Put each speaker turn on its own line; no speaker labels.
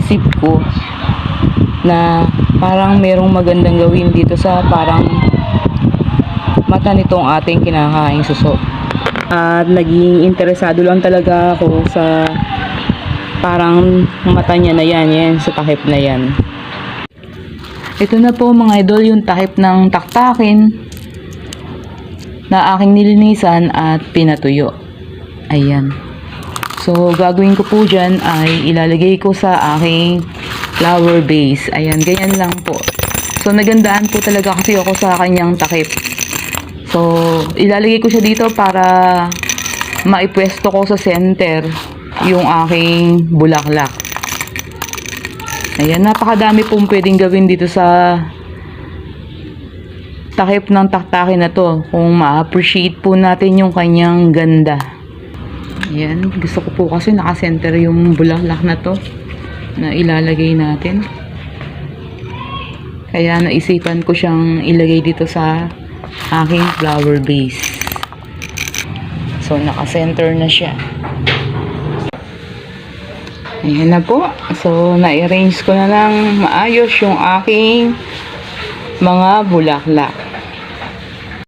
naisip ko na parang merong magandang gawin dito sa parang mata nitong ating kinakain suso. At naging interesado lang talaga ako sa parang mata niya na yan sa takip na yan. Ito na po mga idol yung takip ng taktakin na aking nilinisan at pinatuyo. Ayan. So, gagawin ko po dyan ay ilalagay ko sa aking flower base. Ayan, ganyan lang po. So, nagandaan po talaga kasi ako sa kanyang takip. So, ilalagay ko siya dito para maipwesto ko sa center yung aking bulaklak. Ayan, napakadami pong pwedeng gawin dito sa takip ng taktakin na to. Kung ma-appreciate po natin yung kanyang ganda. Ayan, gusto ko po kasi naka-center yung bulaklak na to na ilalagay natin. Kaya naisipan ko siyang ilagay dito sa aking flower base. So, naka-center na siya. Ayan na po. So, na-arrange ko na lang maayos yung aking mga bulaklak.